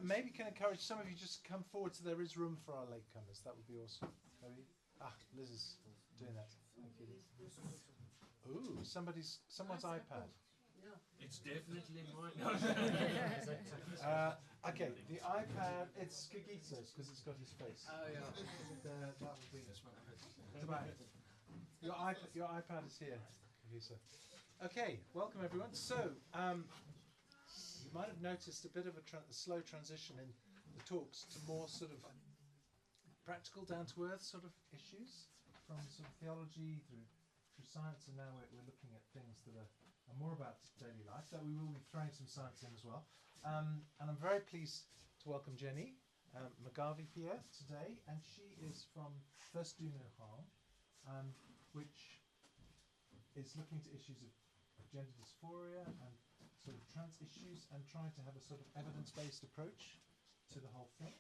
maybe can encourage some of you just to come forward so there is room for our latecomers. That would be awesome. Maybe. Liz is doing that. Thank you, Liz. Ooh, someone's iPad. It's definitely mine. Okay, the iPad, it's Kagita's because it's got his face. Oh, yeah. That would be your iPad is here, Kagita. Okay, welcome everyone. So, you might have noticed a bit of a slow transition in the talks to more sort of practical, down-to-earth sort of issues, from sort of theology through science, and now we're looking at things that are more about daily life. That we will be throwing some science in as well. And I'm very pleased to welcome Jennie McGarvie here today, and she is from First Du Nihon, which is looking to issues of gender dysphoria and sort of trans issues, and trying to have a sort of evidence-based approach to the whole thing.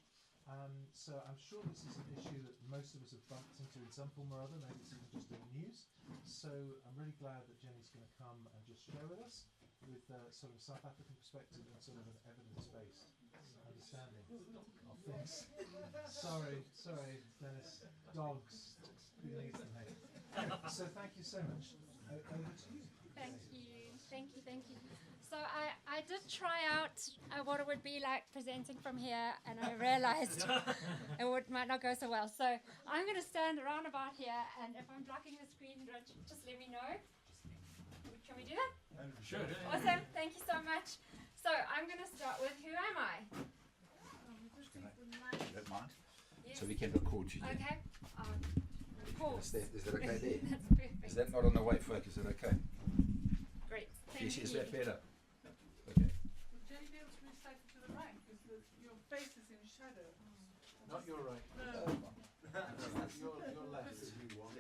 So I'm sure this is an issue that most of us have bumped into in some form or other. Maybe it's even just in the news. So I'm really glad that Jennie's going to come and just share with us with sort of a South African perspective and sort of an evidence-based understanding of things. Sorry, Dennis. Dogs. Who needs them, hey? So thank you so much. Over to you. Thank you. So I did try out what it would be like presenting from here, and I realized it might not go so well. So I'm going to stand around about here, and if I'm blocking the screen, just let me know. Can we do that? Sure. Awesome. Thank you so much. So I'm going to start with, who am I? You don't mind? Yes. So we can record you. Okay. Pause. Is that okay there? That's perfect. Is that not on the white focus? Is that okay? Great. Yes, Thank is you. that better? Okay. Would Jennie be able to move slightly to the right? Because your face is in shadow. Not your right. No, Your left.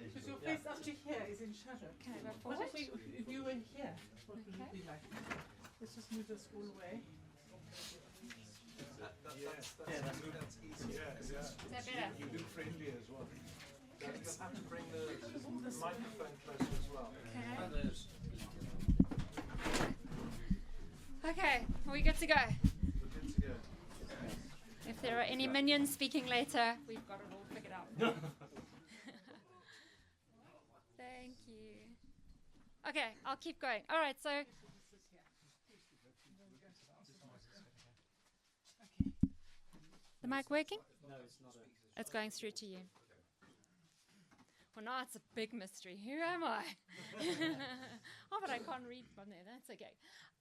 because your face up to here is in shadow. Can I go What forward? if you were here? What would it be like? Let's just move this all away. That's easier. Is that better? You look friendly as well. You'll have to bring the microphone closer as well. Okay, are we good to go? We're good to go. If there are any minions speaking later, we've got it all figured out. Thank you. Okay, I'll keep going. All right, so... The mic working? No, it's not. It's going through to you. Well, now it's a big mystery. Who am I? Oh, but I can't read from there. That's okay.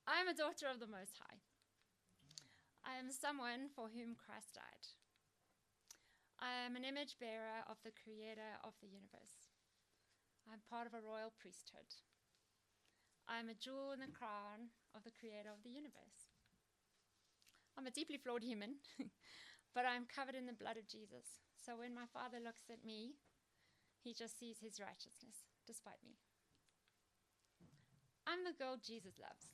I'm a daughter of the Most High. I am someone for whom Christ died. I am an image bearer of the Creator of the universe. I'm part of a royal priesthood. I am a jewel in the crown of the Creator of the universe. I'm a deeply flawed human, but I'm covered in the blood of Jesus. So when my Father looks at me, he just sees his righteousness, despite me. I'm the girl Jesus loves.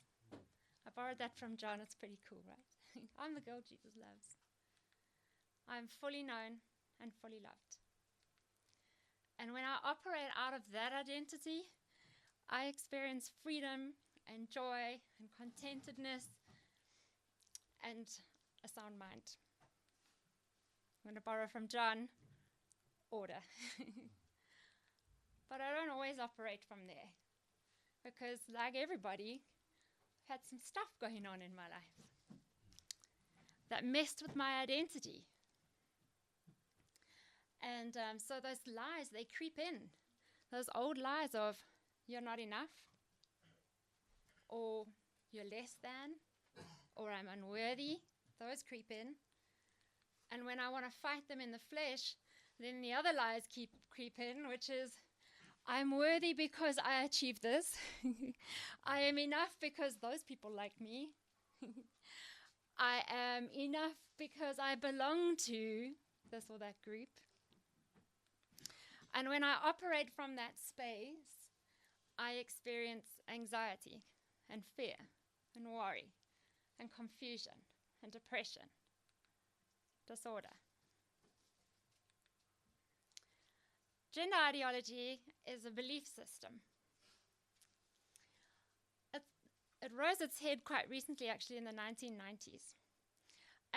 I borrowed that from John. It's pretty cool, right? I'm the girl Jesus loves. I'm fully known and fully loved. And when I operate out of that identity, I experience freedom and joy and contentedness and a sound mind. I'm going to borrow from John, order. But I don't always operate from there, because like everybody, I've had some stuff going on in my life that messed with my identity. And so those lies, they creep in. Those old lies of, you're not enough, or you're less than, or I'm unworthy, those creep in. And when I want to fight them in the flesh, then the other lies creep in, which is, I'm worthy because I achieved this. I am enough because those people like me. I am enough because I belong to this or that group. And when I operate from that space, I experience anxiety and fear and worry and confusion and depression, disorder. Gender ideology is a belief system. It rose its head quite recently, actually, in the 1990s.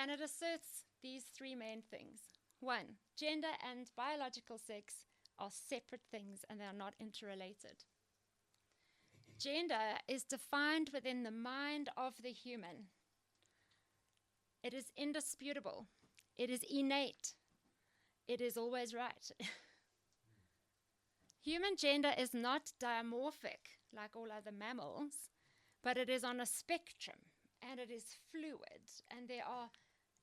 And it asserts these three main things. One, gender and biological sex are separate things and they are not interrelated. Gender is defined within the mind of the human. It is indisputable. It is innate. It is always right. Human gender is not dimorphic like all other mammals, but it is on a spectrum and it is fluid and there are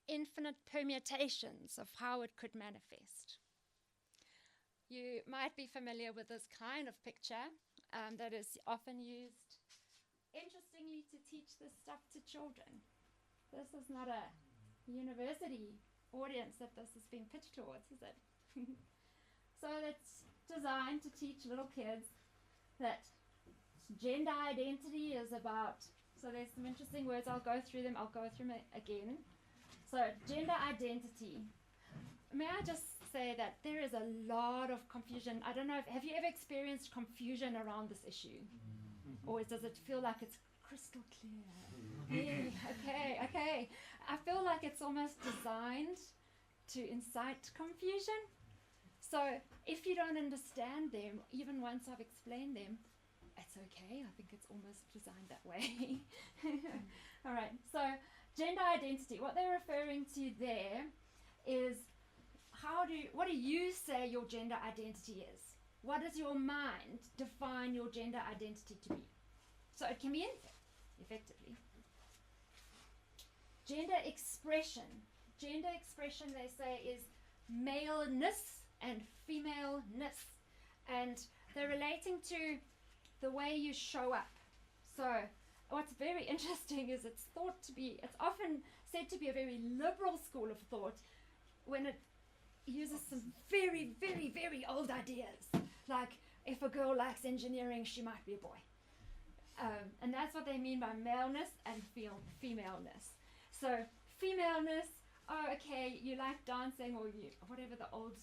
infinite permutations of how it could manifest. You might be familiar with this kind of picture that is often used, interestingly, to teach this stuff to children. This is not a university audience that this is being pitched towards, is it? So it's designed to teach little kids that gender identity is about, so there's some interesting words, I'll go through them again. So gender identity. May I just say that there is a lot of confusion. I don't know, have you ever experienced confusion around this issue? Or does it feel like it's crystal clear? Yeah, okay. I feel like it's almost designed to incite confusion. So if you don't understand them, even once I've explained them, it's okay. I think it's almost designed that way. All right, so gender identity, what they're referring to there is what do you say your gender identity is? What does your mind define your gender identity to be? So it can be anything, effectively. Gender expression, they say, is maleness and femaleness. And they're relating to the way you show up. So what's very interesting is it's often said to be a very liberal school of thought when it uses some very, very, very old ideas. Like, if a girl likes engineering, she might be a boy. And that's what they mean by maleness and femaleness. So femaleness, oh, okay, you like dancing or whatever the old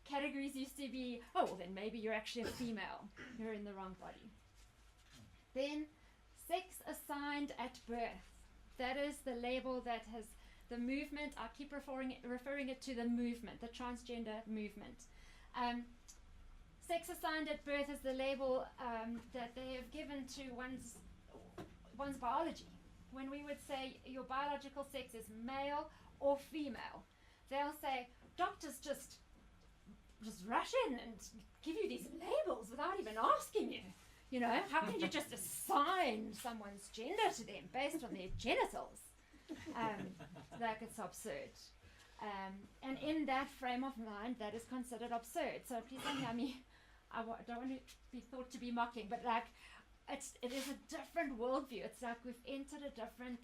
categories used to be. Oh, well, then maybe you're actually a female. You're in the wrong body. Then sex assigned at birth. That is the label that has the movement. I keep referring it to the movement, the transgender movement. Sex assigned at birth is the label that they have given to one's biology. When we would say your biological sex is male or female, they'll say doctors just rush in and give you these labels without even asking you. You know, how can you just assign someone's gender to them based on their genitals? Like, it's absurd. And in that frame of mind, that is considered absurd. So please don't hear me. I don't want to be thought to be mocking, but like, it is a different worldview. It's like we've entered a different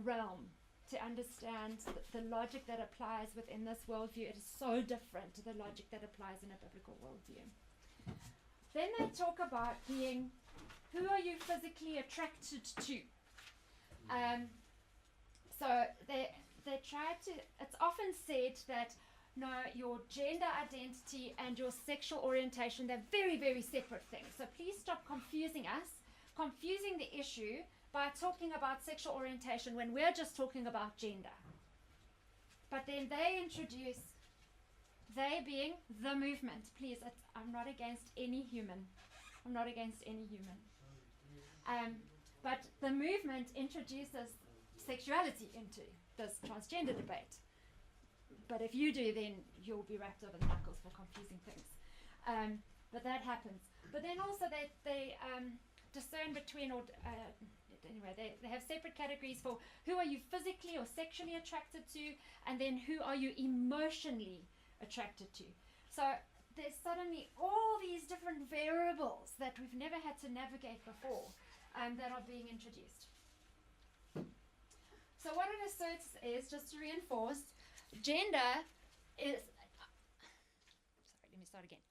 realm to understand the logic that applies within this worldview. It is so different to the logic that applies in a biblical worldview. Then they talk about being, who are you physically attracted to? So they try to, it's often said that no, your gender identity and your sexual orientation, they're very, very separate things. So please stop confusing the issue by talking about sexual orientation when we're just talking about gender. But then they introduce, they being the movement. Please, I'm not against any human. I'm not against any human. But the movement introduces sexuality into this transgender debate. But if you do, then you'll be wrapped over the knuckles for confusing things. But that happens. But then also they discern between, they have separate categories for who are you physically or sexually attracted to, and then who are you emotionally attracted to. So there's suddenly all these different variables that we've never had to navigate before that are being introduced. So what it asserts is, just to reinforce, gender is,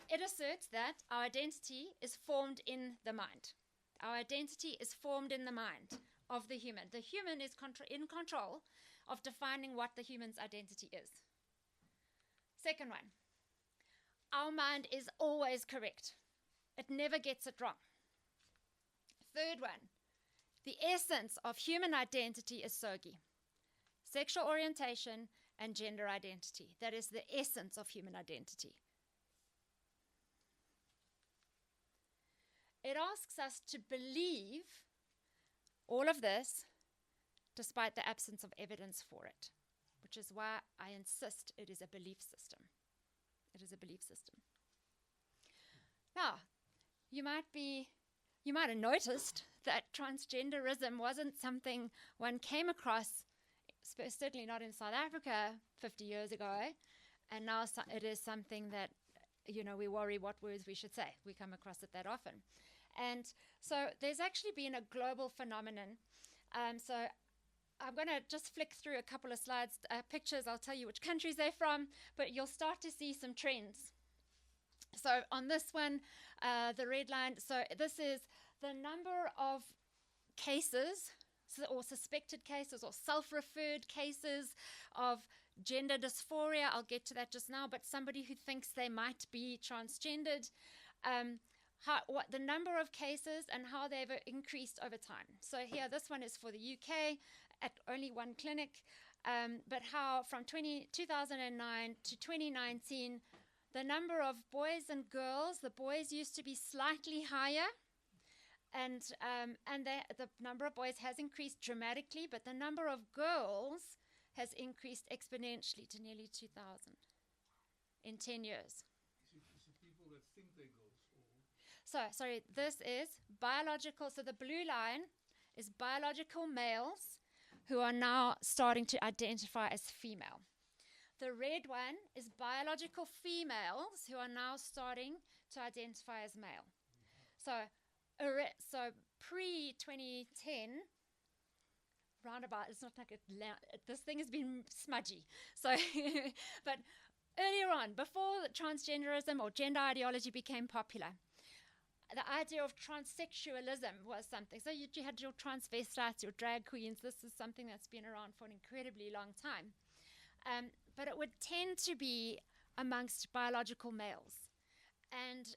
it asserts that our identity is formed in the mind. Our identity is formed in the mind of the human. The human is in control of defining what the human's identity is. Second one, our mind is always correct. It never gets it wrong. Third one, the essence of human identity is sogi. sexual orientation, and gender identity. That is the essence of human identity. It asks us to believe all of this despite the absence of evidence for it, which is why I insist it is a belief system. It is a belief system. Now, you might have noticed that transgenderism wasn't something one came across, certainly not in South Africa 50 years ago, and now it is something that, we worry what words we should say. We come across it that often. And so there's actually been a global phenomenon. So I'm going to just flick through a couple of slides, pictures. I'll tell you which countries they're from, but you'll start to see some trends. So on this one, the red line, so this is the number of cases or suspected cases or self-referred cases of gender dysphoria. I'll get to that just now, but somebody who thinks they might be transgendered. What the number of cases and how they've increased over time. So here, this one is for the UK at only one clinic, but how from 2009 to 2019, the number of boys and girls, the boys used to be slightly higher, and the number of boys has increased dramatically, but the number of girls has increased exponentially to nearly 2,000 in 10 years. People that think they're girls. So, sorry, this is biological. So the blue line is biological males who are now starting to identify as female. The red one is biological females who are now starting to identify as male. So pre-2010, roundabout, it's not like this thing has been smudgy. So, but earlier on, before transgenderism or gender ideology became popular, the idea of transsexualism was something. So you had your transvestites, your drag queens. This is something that's been around for an incredibly long time. But it would tend to be amongst biological males. And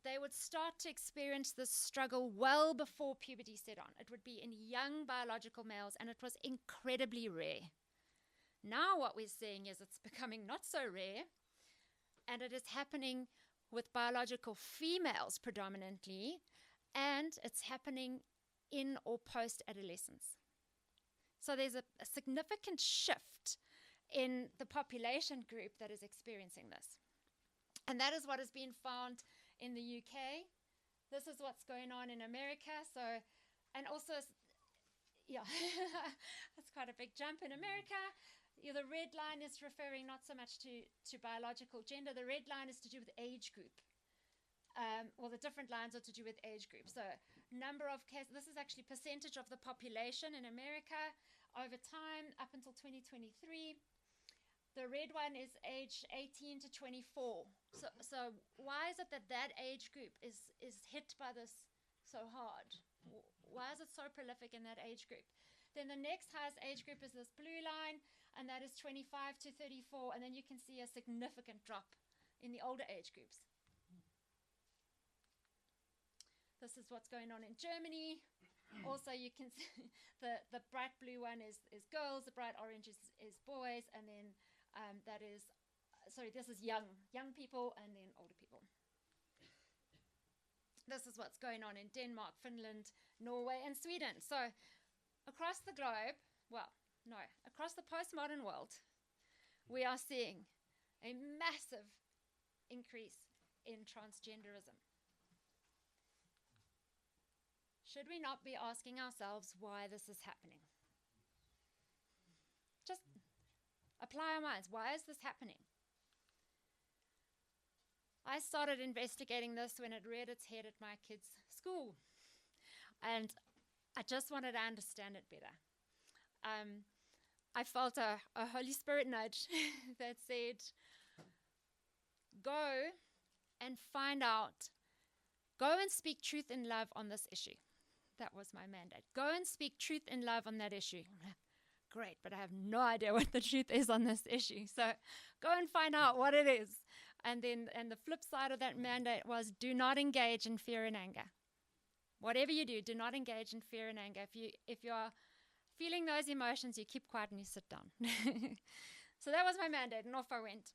they would start to experience this struggle well before puberty set on. It would be in young biological males, and it was incredibly rare. Now what we're seeing is it's becoming not so rare, and it is happening with biological females predominantly, and it's happening in or post-adolescence. So there's a significant shift in the population group that is experiencing this. And that is what has been found in the UK. This is what's going on in America. So, and also, yeah, that's quite a big jump in America. The red line is referring not so much to biological gender. The red line is to do with age group. The different lines are to do with age group. So number of cases, this is actually percentage of the population in America over time up until 2023. The red one is age 18 to 24. So why is it that age group is hit by this so hard? Why is it so prolific in that age group? Then the next highest age group is this blue line, and that is 25 to 34. And then you can see a significant drop in the older age groups. This is what's going on in Germany. Also, you can see the bright blue one is girls, the bright orange is boys, and then this is young people and then older people. This is what's going on in Denmark, Finland, Norway, and Sweden. So across the globe, across the postmodern world, we are seeing a massive increase in transgenderism. Should we not be asking ourselves why this is happening? Just apply our minds. Why is this happening? I started investigating this when it reared its head at my kids' school. And I just wanted to understand it better. I felt a Holy Spirit nudge that said, go and find out. Go and speak truth in love on this issue. That was my mandate. Go and speak truth in love on that issue. Great, but I have no idea what the truth is on this issue. So go and find out what it is. And the flip side of that mandate was do not engage in fear and anger. Whatever you do not engage in fear and anger. If you are feeling those emotions, you keep quiet and you sit down. So that was my mandate, and off I went.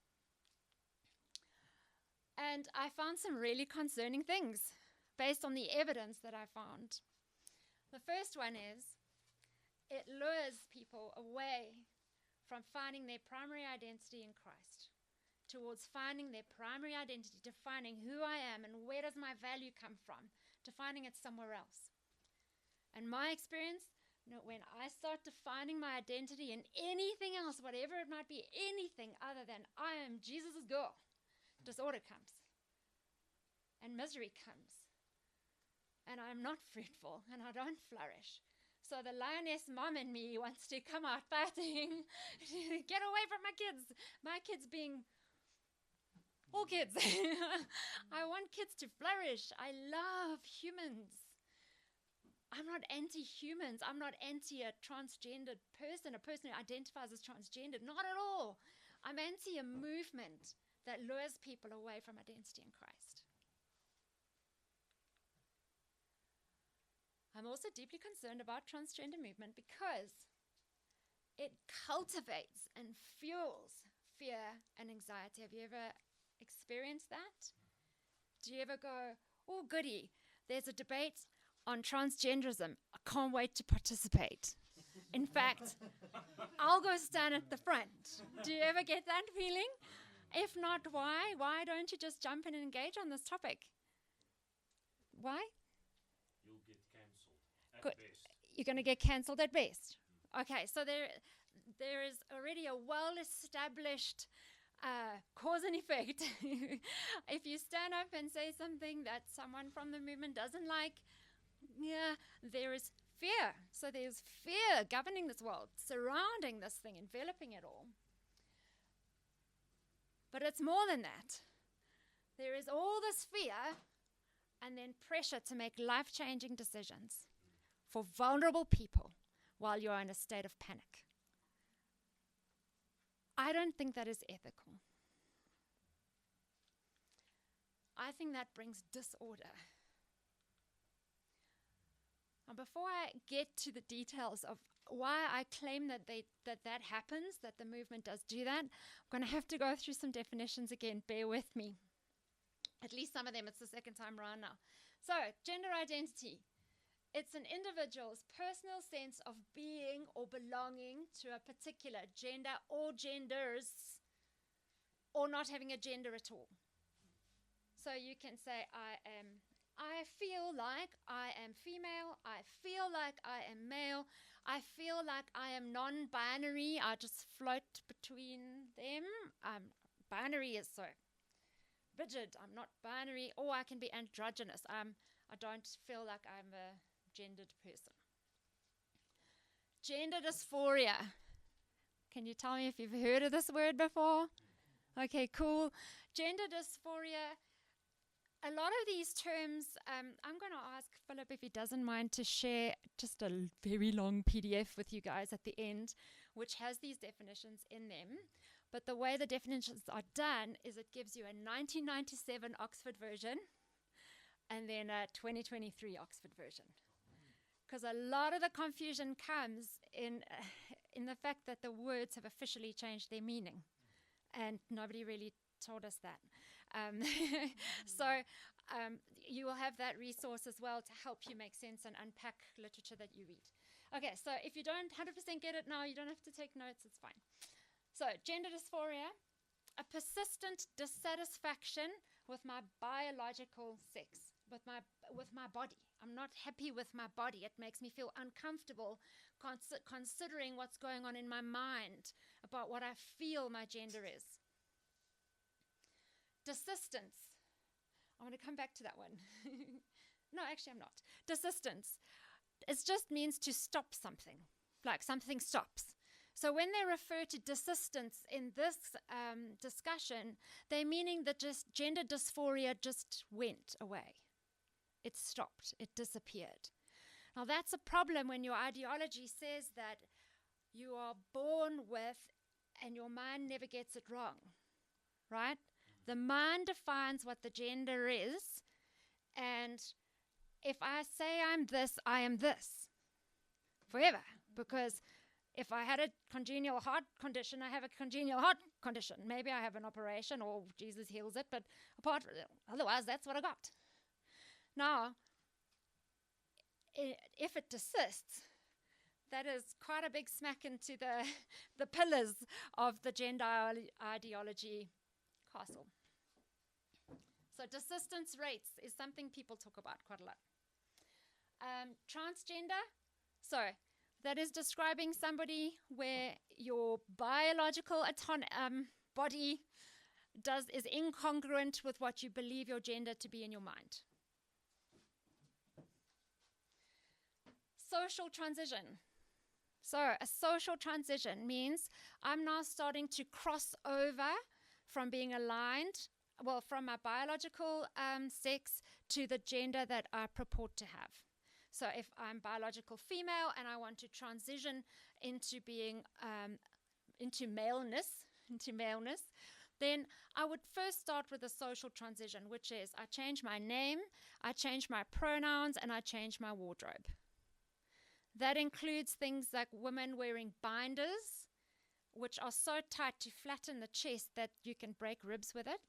And I found some really concerning things based on the evidence that I found. The first one is it lures people away from finding their primary identity in Christ towards finding their primary identity, defining who I am and where does my value come from, to finding it somewhere else. And my experience, when I start defining my identity in anything else, whatever it might be, anything other than I am Jesus' girl, disorder comes. And misery comes. And I'm not fruitful, and I don't flourish. So the lioness mom in me wants to come out fighting, get away from my kids. My kids being all kids. I want kids to flourish. I love humans. I'm not anti-humans. I'm not anti a transgendered person, a person who identifies as transgendered. Not at all. I'm anti a movement that lures people away from identity in Christ. I'm also deeply concerned about transgender movement because it cultivates and fuels fear and anxiety. Have you ever experienced that? Do you ever go, oh goody, there's a debate on transgenderism. I can't wait to participate. In fact, I'll go stand at the front. Do you ever get that feeling? If not, why? Why don't you just jump in and engage on this topic? Why? You'll get cancelled at Good. best. You're going to get cancelled at best. Okay, so there is already a well-established cause and effect. If you stand up and say something that someone from the movement doesn't like, there is fear. So there's fear governing this world, surrounding this thing, enveloping it all. But it's more than that. There is all this fear and then pressure to make life-changing decisions for vulnerable people while you're in a state of panic. I don't think that is ethical. I think that brings disorder. Now, before I get to the details of why I claim that that happens, that the movement does do that, I'm going to have to go through some definitions again. Bear with me. At least some of them. It's the second time around now. So, gender identity. It's an individual's personal sense of being or belonging to a particular gender or genders, or not having a gender at all. So you can say, I feel like I am female, I feel like I am male, I feel like I am non-binary, I just float between them. Binary is so rigid, I'm not binary, or I can be androgynous. I don't feel like I'm a gendered person. Gender dysphoria. Can you tell me if you've heard of this word before? Okay, cool. Gender dysphoria. A lot of these terms, I'm going to ask Philip if he doesn't mind to share just a very long PDF with you guys at the end, which has these definitions in them. But the way the definitions are done is it gives you a 1997 Oxford version and then a 2023 Oxford version. Because a lot of the confusion comes in the fact that the words have officially changed their meaning. And nobody really told us that. So you will have that resource as well to help you make sense and unpack literature that you read. Okay, so if you don't 100% get it now, you don't have to take notes, it's fine. So gender dysphoria, a persistent dissatisfaction with my biological sex, with my body. I'm not happy with my body. It makes me feel uncomfortable considering what's going on in my mind about what I feel my gender is. Desistance. I'm going to come back to that one. No, actually I'm not. Desistance. It just means to stop something, like something stops. So when they refer to desistance in this discussion, they're meaning that just gender dysphoria just went away. It stopped. It disappeared. Now that's a problem when your ideology says that you are born with and your mind never gets it wrong, right? The mind defines what the gender is, and if I say I'm this, I am this forever. because if I had a congenial heart condition, I have a congenial heart condition. Maybe I have an operation or Jesus heals it, but otherwise, that's what I got. Now, if it persists, that is quite a big smack into the pillars of the gender ideology castle. So persistence rates is something people talk about quite a lot. Transgender, so that is describing somebody where your biological body is incongruent with what you believe your gender to be in your mind. Social transition. So a social transition means I'm now starting to cross over from being aligned, from my biological sex to the gender that I purport to have. So if I'm biological female and I want to transition into being into maleness, then I would first start with a social transition, which is I change my name, I change my pronouns, and I change my wardrobe. That includes things like women wearing binders, which are so tight to flatten the chest that you can break ribs with it.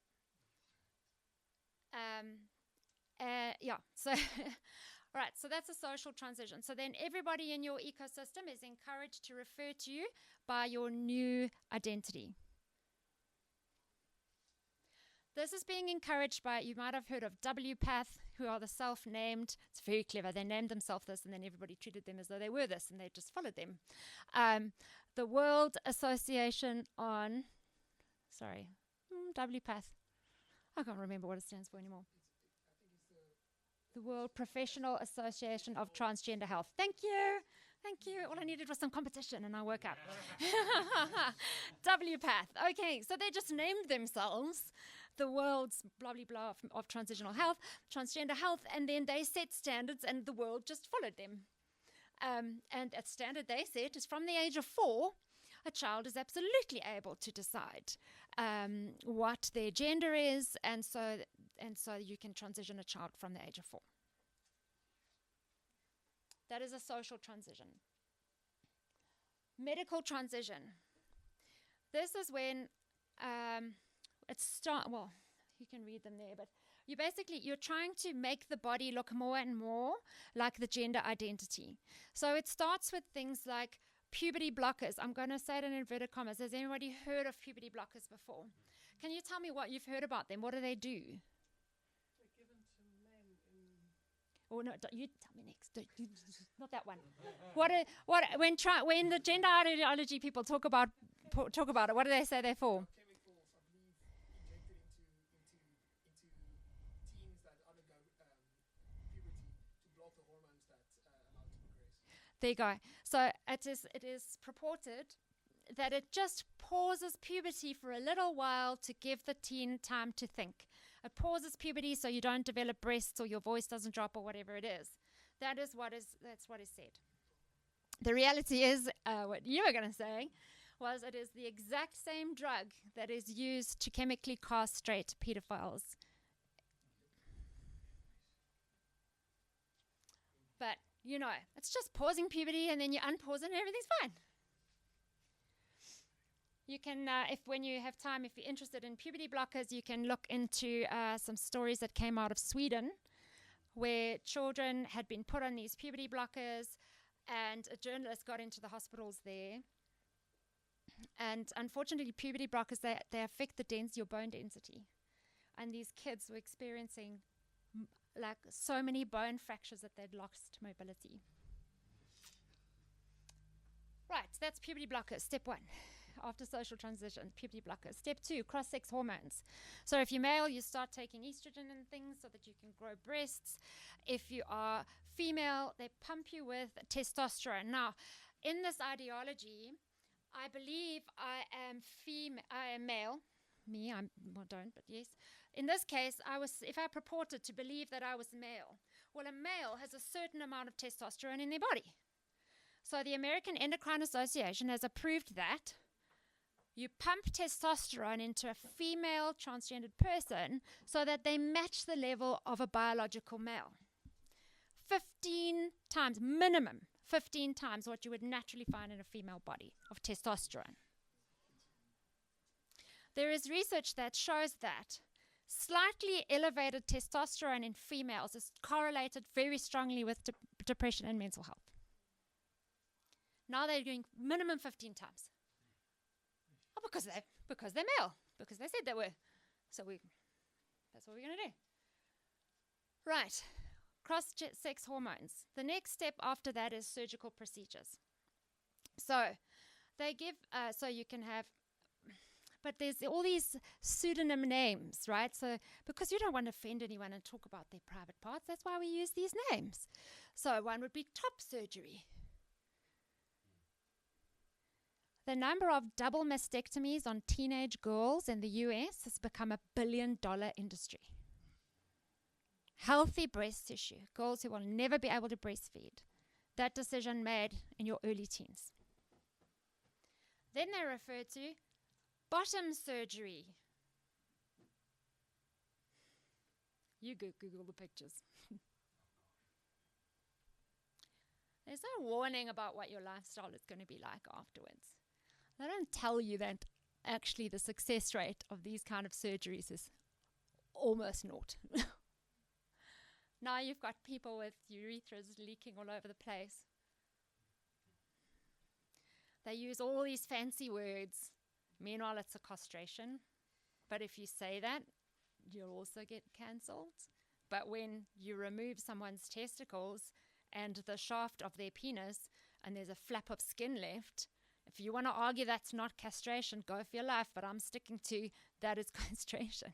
So right, so that's a social transition. So then everybody in your ecosystem is encouraged to refer to you by your new identity. This is being encouraged by, you might have heard of WPATH, who are the self-named. It's very clever. They named themselves this, and then everybody treated them as though they were this, and they just followed them. The World Association on, WPATH. I can't remember what it stands for anymore. The World Professional Association of Transgender Health. Thank you. All I needed was some competition, and I woke up. WPATH. Okay, so they just named themselves the world's blah, blah, blah of transitional health, transgender health, and then they set standards, and the world just followed them. And a standard they set is from the age of 4, a child is absolutely able to decide what their gender is, and so you can transition a child from the age of 4. That is a social transition. Medical transition. This is when you can read them there, but you're trying to make the body look more and more like the gender identity. So it starts with things like puberty blockers. I'm going to say it in inverted commas. Has anybody heard of puberty blockers before? Can you tell me what you've heard about them? What do they do? They're given to men in... Oh no! You tell me next. Not that one. When the gender ideology people talk about it, what do they say they're for? Chemicals, I believe, injected into teens that undergo puberty to block the hormones that allow it to progress. There you go. So it is purported that it just pauses puberty for a little while to give the teen time to think. It pauses puberty so you don't develop breasts or your voice doesn't drop or whatever it is. That's what is said. The reality is, what you were going to say, was it is the exact same drug that is used to chemically castrate pedophiles. But, it's just pausing puberty and then you unpause it and everything's fine. You can, when you have time, if you're interested in puberty blockers, you can look into some stories that came out of Sweden where children had been put on these puberty blockers and a journalist got into the hospitals there. And unfortunately, puberty blockers, they affect your bone density. And these kids were experiencing so many bone fractures that they'd lost mobility. Right, that's puberty blockers, step 1. After social transition, puberty blockers. Step 2, cross-sex hormones. So if you're male, you start taking estrogen and things so that you can grow breasts. If you are female, they pump you with testosterone. Now, in this ideology, I believe I am male. Me, I don't, but yes. In this case, if I purported to believe that I was male, well, a male has a certain amount of testosterone in their body. So the American Endocrine Association has approved that you pump testosterone into a female transgendered person so that they match the level of a biological male. 15 times, minimum, 15 times what you would naturally find in a female body of testosterone. There is research that shows that slightly elevated testosterone in females is correlated very strongly with depression and mental health. Now they're doing minimum 15 times. Oh, because they're male, because they said they were. So that's what we're going to do. Right, cross-sex hormones. The next step after that is surgical procedures. So they give, so you can have, but there's all these pseudonym names, right? So because you don't want to offend anyone and talk about their private parts, that's why we use these names. So one would be top surgery. The number of double mastectomies on teenage girls in the US has become $1 billion industry. Healthy breast tissue, girls who will never be able to breastfeed. That decision made in your early teens. Then they refer to bottom surgery. You Google the pictures. There's no warning about what your lifestyle is going to be like afterwards. They don't tell you that actually the success rate of these kind of surgeries is almost naught. Now you've got people with urethras leaking all over the place. They use all these fancy words. Meanwhile, it's a castration. But if you say that, you'll also get cancelled. But when you remove someone's testicles and the shaft of their penis and there's a flap of skin left, if you want to argue that's not castration, go for your life. But I'm sticking to that is castration.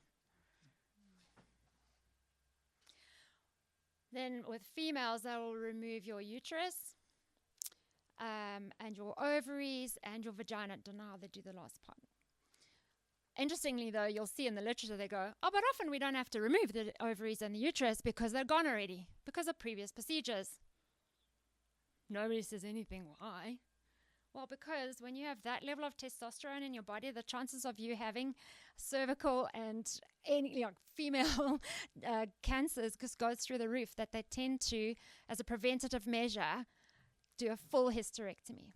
Then with females, they will remove your uterus and your ovaries and your vagina. Don't know how they do the last part. Interestingly, though, you'll see in the literature they go, oh, but often we don't have to remove the ovaries and the uterus because they're gone already, because of previous procedures. Nobody says anything. Why? Well, because when you have that level of testosterone in your body, the chances of you having cervical and any female cancers just goes through the roof, that they tend to, as a preventative measure, do a full hysterectomy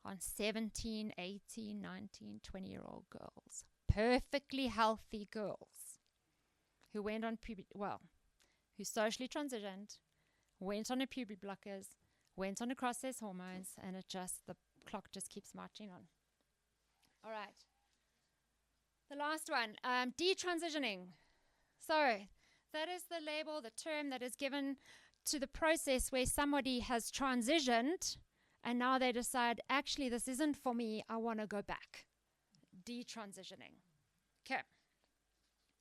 on 17, 18, 19, 20-year-old girls. Perfectly healthy girls who went on who socially transitioned, went on a puberty blockers, went on a cross-sex hormones, and the clock just keeps marching on. All right. The last one, detransitioning. So that is the label, the term that is given to the process where somebody has transitioned and now they decide, actually, this isn't for me, I want to go back. Detransitioning. Okay.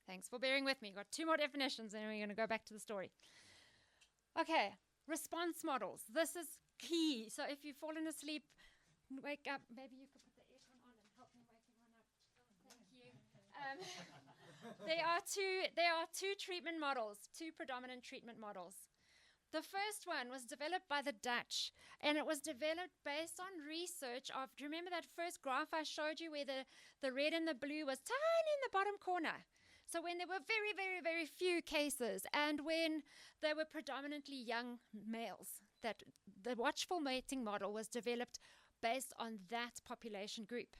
Thanks for bearing with me. Got 2 more definitions and we're going to go back to the story. Okay. Response models. This is key. So if you've fallen asleep, wake up. Maybe you could put the aircon on and help me wake everyone up. Thank you. There are two treatment models, 2 predominant treatment models. The first one was developed by the Dutch, and it was developed based on research of, do you remember that first graph I showed you where the red and the blue was tiny in the bottom corner? So when there were very, very, very few cases and when they were predominantly young males, that the watchful mating model was developed based on that population group.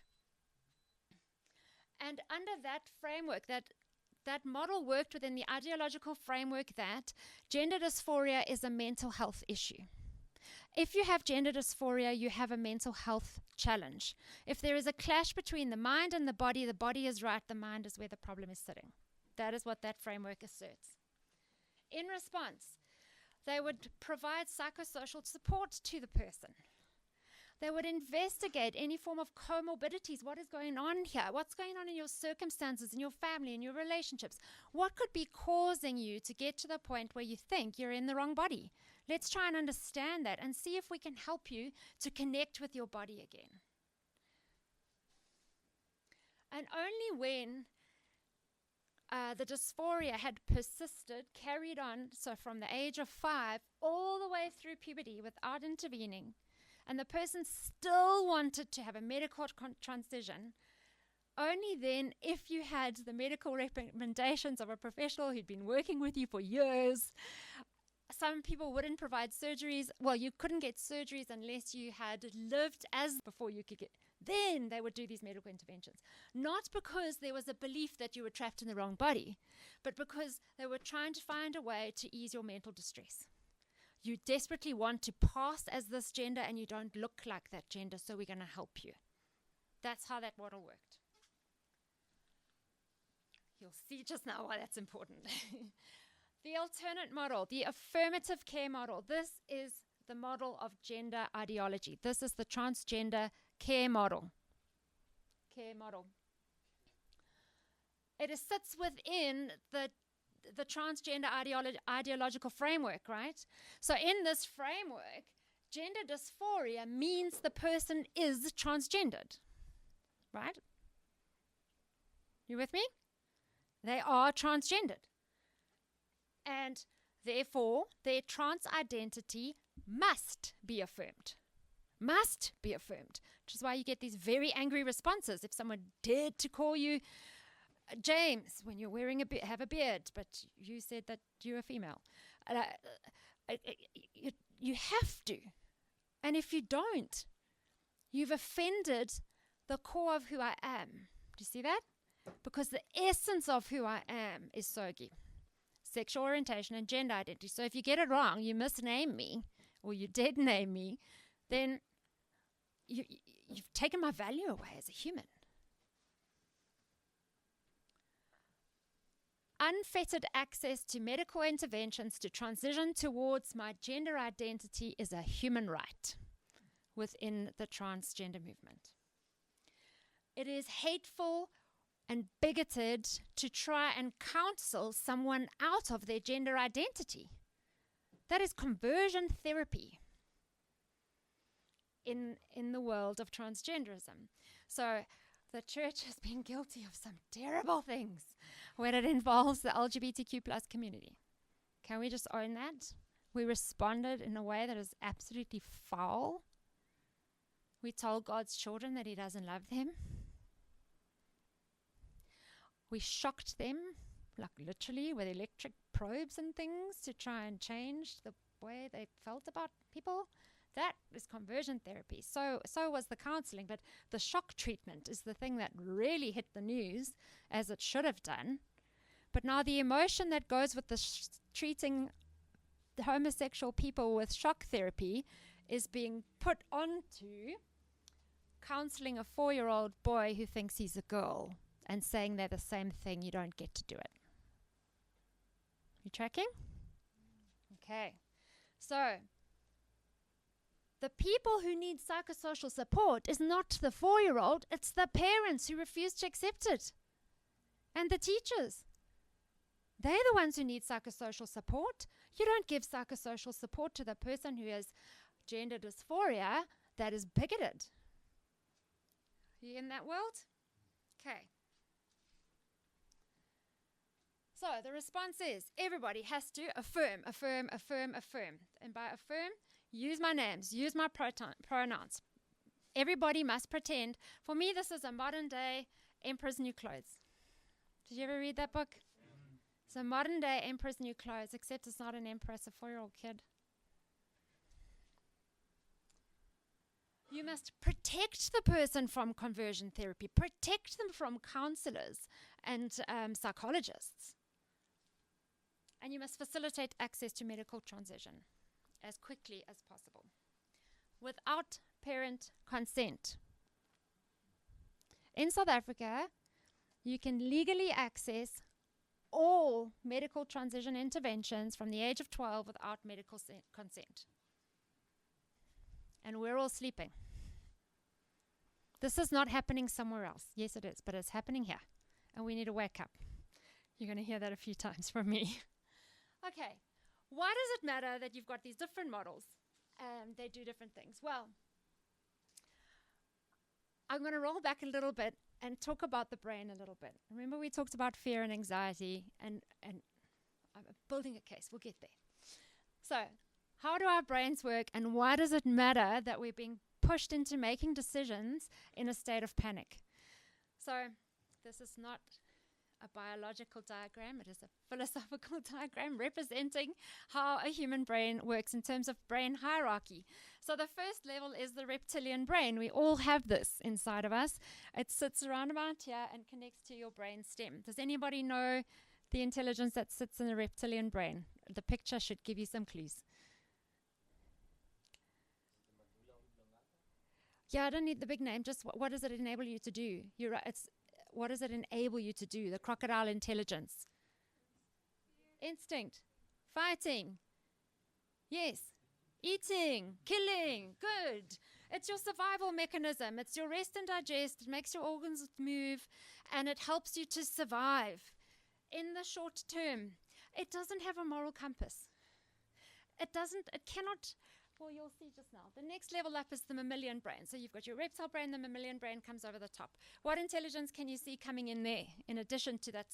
And under that framework, that model worked within the ideological framework that gender dysphoria is a mental health issue. If you have gender dysphoria, you have a mental health challenge. If there is a clash between the mind and the body is right, the mind is where the problem is sitting. That is what that framework asserts. In response, they would provide psychosocial support to the person. They would investigate any form of comorbidities. What is going on here? What's going on in your circumstances, in your family, in your relationships? What could be causing you to get to the point where you think you're in the wrong body? Let's try and understand that and see if we can help you to connect with your body again. And only when the dysphoria had persisted, carried on, so from the age of 5 all the way through puberty without intervening, and the person still wanted to have a medical transition, only then, if you had the medical recommendations of a professional who'd been working with you for years, some people wouldn't provide surgeries. Well, you couldn't get surgeries unless you had lived as before you could get. Then they would do these medical interventions. Not because there was a belief that you were trapped in the wrong body, but because they were trying to find a way to ease your mental distress. You desperately want to pass as this gender and you don't look like that gender, so we're going to help you. That's how that model worked. You'll see just now why that's important. The alternate model, the affirmative care model. This is the model of gender ideology. This is the transgender care model. Care model. It sits within the transgender ideological framework, right? So in this framework, gender dysphoria means the person is transgendered, right? You with me? They are transgendered. And therefore, their trans identity must be affirmed. Must be affirmed. Which is why you get these very angry responses. If someone dared to call you James when you're wearing have a beard, but you said that you're a female. You have to. And if you don't, you've offended the core of who I am. Do you see that? Because the essence of who I am is SOGI. Sexual orientation and gender identity. So if you get it wrong, you misname me, or you did name me, then you've taken my value away as a human. Unfettered access to medical interventions to transition towards my gender identity is a human right within the transgender movement. It is hateful and bigoted to try and counsel someone out of their gender identity. That is conversion therapy in the world of transgenderism. So the church has been guilty of some terrible things when it involves the LGBTQ plus community. Can we just own that? We responded in a way that is absolutely foul. We told God's children that He doesn't love them. We shocked them, like literally, with electric probes and things to try and change the way they felt about people. That is conversion therapy. So was the counseling, but the shock treatment is the thing that really hit the news, as it should have done. But now the emotion that goes with the treating the homosexual people with shock therapy is being put onto counseling a 4-year-old boy who thinks he's a girl and saying they're the same thing. You don't get to do it. You tracking? Okay. So the people who need psychosocial support is not the 4-year-old, it's the parents who refuse to accept it. And the teachers. They're the ones who need psychosocial support. You don't give psychosocial support to the person who has gender dysphoria that is bigoted. You in that world? Okay. So the response is everybody has to affirm, affirm, affirm, affirm. And by affirm, use my names, use my pronouns. Everybody must pretend. For me, this is a modern day Emperor's New Clothes. Did you ever read that book? It's a modern day Emperor's New Clothes, except it's not an emperor, it's a 4-year-old kid. You must protect the person from conversion therapy, protect them from counselors and psychologists. And you must facilitate access to medical transition as quickly as possible without parent consent. In South Africa, you can legally access all medical transition interventions from the age of 12 without medical consent. And we're all sleeping. This is not happening somewhere else. Yes, it is, but it's happening here. And we need to wake up. You're going to hear that a few times from me. Okay, why does it matter that you've got these different models and they do different things? Well, I'm going to roll back a little bit and talk about the brain a little bit. Remember we talked about fear and anxiety, and I'm building a case. We'll get there. So, how do our brains work, and why does it matter that we're being pushed into making decisions in a state of panic? So, this is not a biological diagram. It is a philosophical diagram representing how a human brain works in terms of brain hierarchy. So the first level is the reptilian brain. We all have this inside of us. It sits around about here and connects to your brain stem. Does anybody know the intelligence that sits in the reptilian brain? The picture should give you some clues. Yeah, I don't need the big name. Just what does it enable you to do? You're right. What does it enable you to do? The crocodile intelligence. Instinct. Fighting. Yes. Eating. Killing. Good. It's your survival mechanism. It's your rest and digest. It makes your organs move, and it helps you to survive. In the short term, it doesn't have a moral compass. It cannot. Well, you'll see just now. The next level up is the mammalian brain. So you've got your reptile brain, the mammalian brain comes over the top. What intelligence can you see coming in there, in addition to that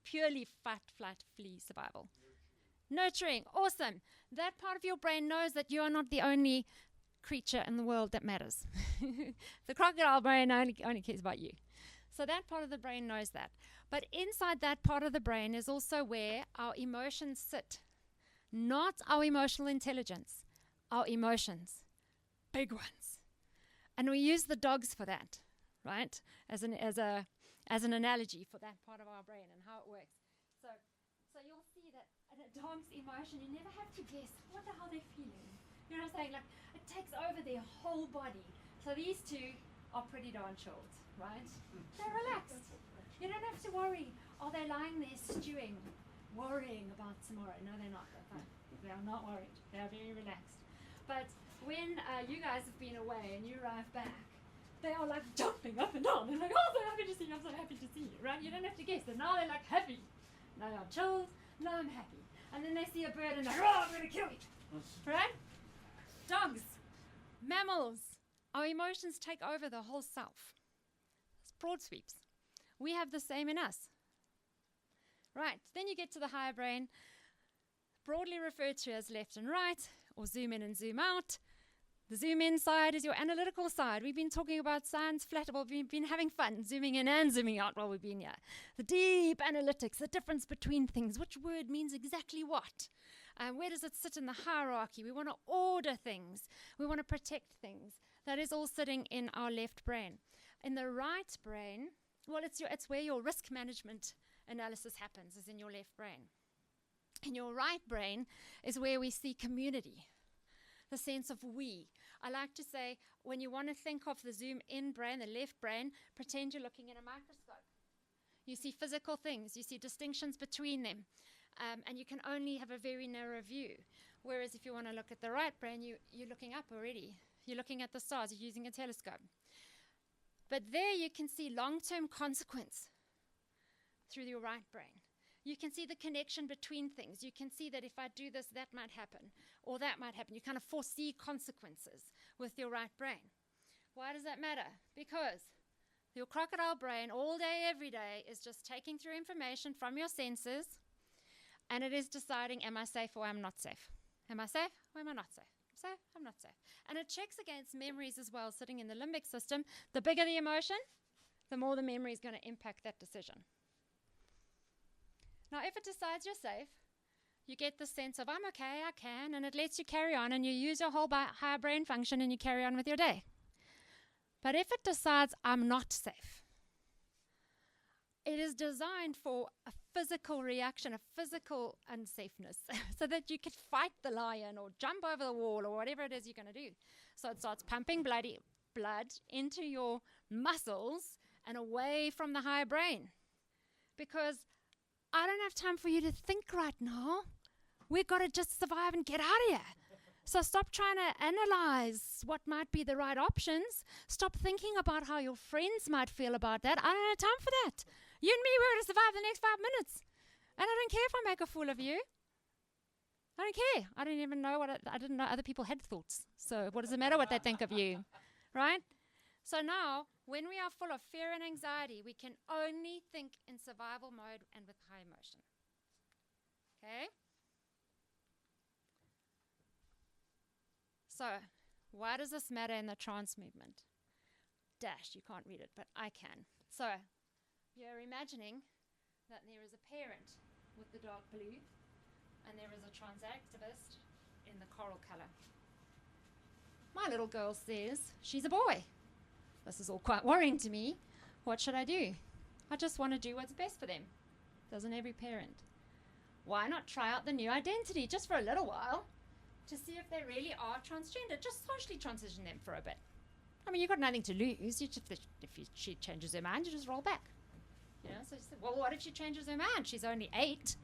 purely fight, flight, flee survival? Nurturing. Awesome. That part of your brain knows that you are not the only creature in the world that matters. The crocodile brain only cares about you. So that part of the brain knows that. But inside that part of the brain is also where our emotions sit. Not our emotional intelligence. Our emotions, big ones, and we use the dogs for that, right? As an analogy for that part of our brain and how it works. So you'll see that in a dog's emotion, you never have to guess what the hell they're feeling. You know what I'm saying? Like it takes over their whole body. So these two are pretty darn chilled, right? They're relaxed. You don't have to worry. Are they lying there stewing, worrying about tomorrow? No, they're not. They're fine. They are not worried. They are very relaxed. But when you guys have been away and you arrive back, they are like jumping up and down. They're like, oh, so happy to see you. I'm so happy to see you, right? You don't have to guess. And now they're like happy. Now I'm chilled. Now I'm happy. And then they see a bird and they're like, oh, I'm going to kill it. Right? Dogs, mammals, our emotions take over the whole self. It's broad sweeps. We have the same in us. Right. Then you get to the higher brain, broadly referred to as left and right, or zoom in and zoom out. The zoom in side is your analytical side. We've been talking about science flat. Well, we've been having fun zooming in and zooming out while we've been here. The deep analytics, the difference between things, which word means exactly what. Where does it sit in the hierarchy? We want to order things. We want to protect things. That is all sitting in our left brain. In the right brain, well, it's where your risk management analysis happens, is in your left brain. In your right brain is where we see community, the sense of we. I like to say, when you want to think of the zoom in brain, the left brain, pretend you're looking in a microscope. You see physical things, you see distinctions between them, and you can only have a very narrow view. Whereas if you want to look at the right brain, you're looking up already. You're looking at the stars, you're using a telescope. But there you can see long-term consequence through your right brain. You can see the connection between things. You can see that if I do this, that might happen, or that might happen. You kind of foresee consequences with your right brain. Why does that matter? Because your crocodile brain all day, every day, is just taking through information from your senses, and it is deciding, am I safe or am I not safe? Am I safe or am I not safe? I'm safe, I'm not safe. And it checks against memories as well, sitting in the limbic system. The bigger the emotion, the more the memory is going to impact that decision. Now, if it decides you're safe, you get the sense of, I'm okay, I can, and it lets you carry on, and you use your whole higher brain function, and you carry on with your day. But if it decides I'm not safe, it is designed for a physical reaction, a physical unsafeness, so that you could fight the lion or jump over the wall or whatever it is you're going to do. So it starts pumping blood into your muscles and away from the higher brain. Because I don't have time for you to think right now. We've got to just survive and get out of here. So stop trying to analyze what might be the right options. Stop thinking about how your friends might feel about that. I don't have time for that. You and me, we're going to survive the next 5 minutes. And I don't care if I make a fool of you. I don't care. I didn't even know I didn't know other people had thoughts. So what does it matter what they think of you? Right? So now, when we are full of fear and anxiety, we can only think in survival mode and with high emotion. Okay? So, why does this matter in the trance movement? Dash, you can't read it, but I can. So, you're imagining that there is a parent with the dark blue and there is a trans activist in the coral color. My little girl says she's a boy. This is all quite worrying to me. What should I do? I just want to do what's best for them. Doesn't every parent? Why not try out the new identity just for a little while to see if they really are transgender? Just socially transition them for a bit. I mean, you've got nothing to lose. She changes her mind, you just roll back. You know, so she said, well, what if she changes her mind? She's only 8.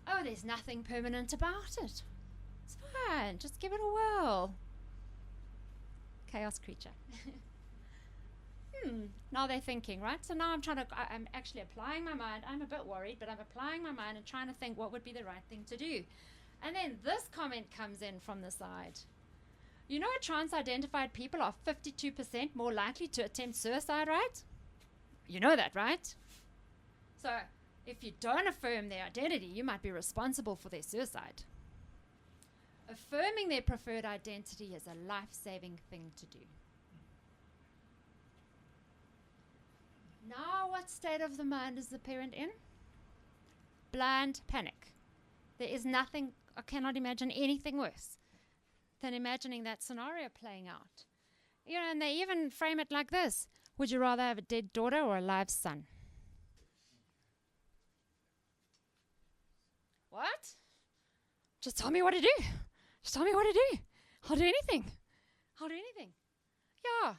Oh, there's nothing permanent about it. It's fine. Just give it a whirl. Chaos creature. Now they're thinking, right? So now I'm actually applying my mind. I'm a bit worried, but I'm applying my mind and trying to think what would be the right thing to do. And then this comment comes in from the side. You know, trans-identified people are 52% more likely to attempt suicide, right? You know that, right? So if you don't affirm their identity, you might be responsible for their suicide. Affirming their preferred identity is a life-saving thing to do. Now, what state of the mind is the parent in? Blind panic. There is nothing, I cannot imagine anything worse than imagining that scenario playing out. You know, and they even frame it like this. Would you rather have a dead daughter or a live son? What? Just tell me what to do. Just tell me what to do. I'll do anything. I'll do anything. Yeah,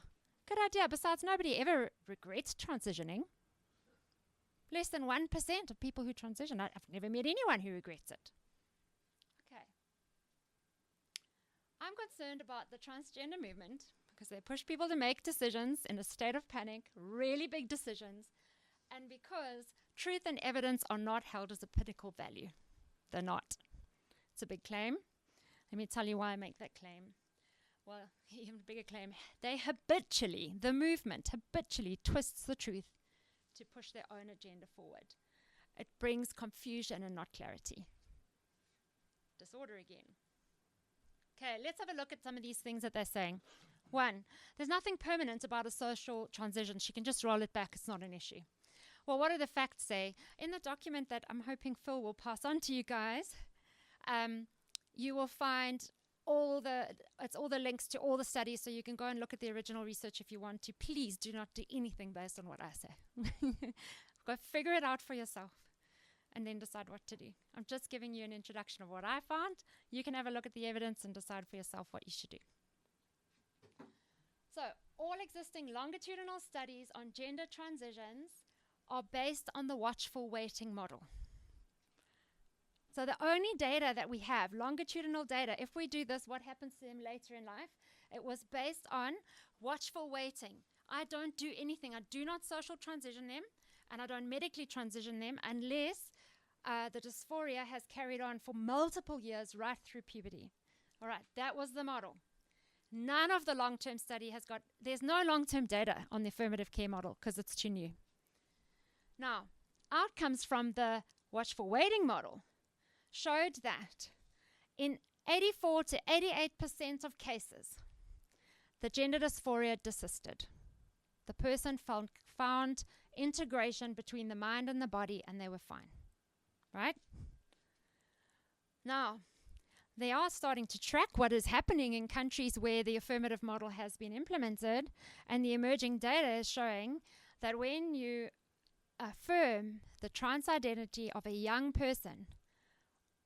good idea. Besides, nobody ever regrets transitioning. Less than 1% of people who transition. I've never met anyone who regrets it. Okay. I'm concerned about the transgender movement because they push people to make decisions in a state of panic, really big decisions, and because truth and evidence are not held as a pinnacle value. They're not. It's a big claim. Let me tell you why I make that claim. Well, even bigger claim. The movement habitually twists the truth to push their own agenda forward. It brings confusion and not clarity. Disorder again. Okay, let's have a look at some of these things that they're saying. 1, there's nothing permanent about a social transition. She can just roll it back. It's not an issue. Well, what do the facts say? In the document that I'm hoping Phil will pass on to you guys, you will find all the links to all the studies, so you can go and look at the original research if you want to. Please do not do anything based on what I say. Go figure it out for yourself and then decide what to do. I'm just giving you an introduction of what I found. You can have a look at the evidence and decide for yourself what you should do. So, all existing longitudinal studies on gender transitions are based on the watchful waiting model. So the only data that we have, longitudinal data, if we do this, what happens to them later in life? It was based on watchful waiting. I don't do anything. I do not social transition them, and I don't medically transition them unless the dysphoria has carried on for multiple years right through puberty. All right, that was the model. None of the long-term study there's no long-term data on the affirmative care model because it's too new. Now, outcomes from the watchful waiting model showed that in 84 to 88% of cases, the gender dysphoria desisted. The person found integration between the mind and the body, and they were fine. Right? Now, they are starting to track what is happening in countries where the affirmative model has been implemented, and the emerging data is showing that when you affirm the trans identity of a young person,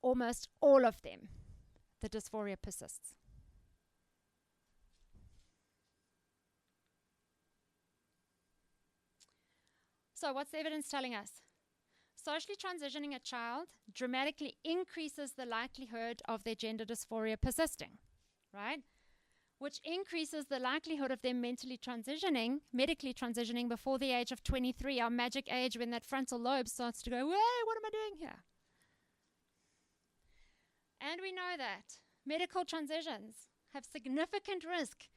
almost all of them, the dysphoria persists. So what's the evidence telling us? Socially transitioning a child dramatically increases the likelihood of their gender dysphoria persisting, right? Which increases the likelihood of them medically transitioning before the age of 23, our magic age when that frontal lobe starts to go, "Wait, what am I doing here?" And we know that medical transitions have significant risk,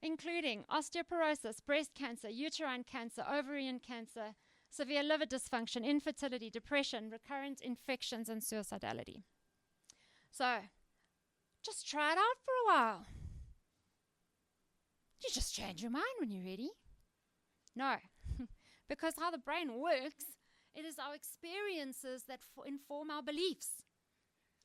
including osteoporosis, breast cancer, uterine cancer, ovarian cancer, severe liver dysfunction, infertility, depression, recurrent infections, and suicidality. So, just try it out for a while. You just change your mind when you're ready. No, because how the brain works It is our experiences that inform our beliefs.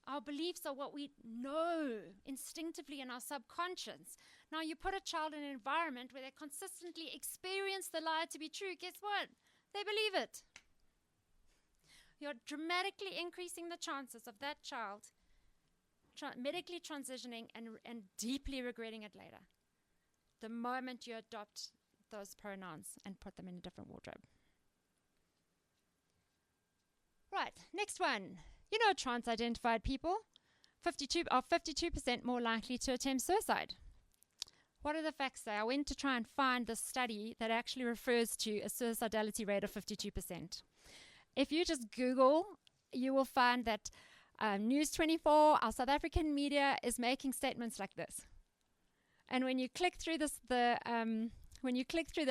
Our beliefs are what we know instinctively in our subconscious. Now, you put a child in an environment where they consistently experience the lie to be true, guess what? They believe it. You're dramatically increasing the chances of that child medically transitioning and deeply regretting it later, the moment you adopt those pronouns and put them in a different wardrobe. Right, next one. You know, trans-identified people 52% more likely to attempt suicide. What do the facts say? I went to try and find the study that actually refers to a suicidality rate of 52%. If you just Google, you will find that News 24, our South African media, is making statements like this. And when you click through the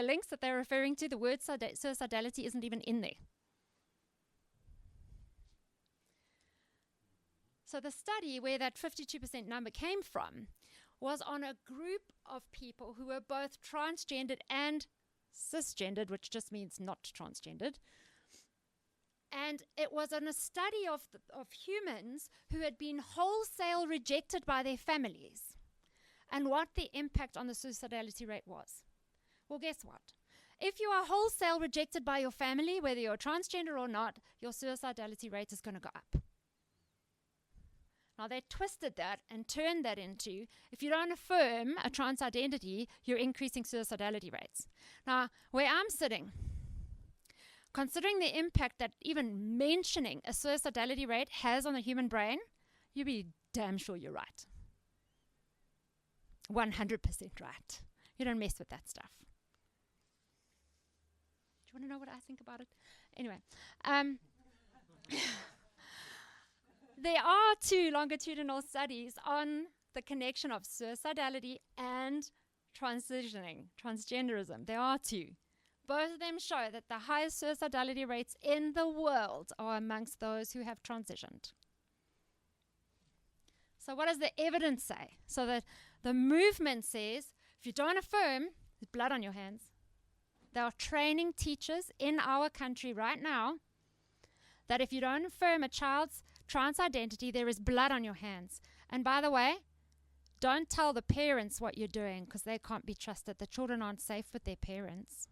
links that they're referring to, the word suicidality isn't even in there. So the study where that 52% number came from was on a group of people who were both transgendered and cisgendered, which just means not transgendered. And it was on a study of humans who had been wholesale rejected by their families and what the impact on the suicidality rate was. Well, guess what? If you are wholesale rejected by your family, whether you're transgender or not, your suicidality rate is going to go up. Now, they twisted that and turned that into, if you don't affirm a trans identity, you're increasing suicidality rates. Now, where I'm sitting, considering the impact that even mentioning a suicidality rate has on the human brain, you'd be damn sure you're right. 100% right. You don't mess with that stuff. Do you want to know what I think about it? Anyway, there are 2 longitudinal studies on the connection of suicidality and transitioning, transgenderism. There are 2. Both of them show that the highest suicidality rates in the world are amongst those who have transitioned. So what does the evidence say? So that the movement says, if you don't affirm, there's blood on your hands. There are training teachers in our country right now that if you don't affirm a child's trans identity, there is blood on your hands. And by the way, don't tell the parents what you're doing because they can't be trusted. The children aren't safe with their parents.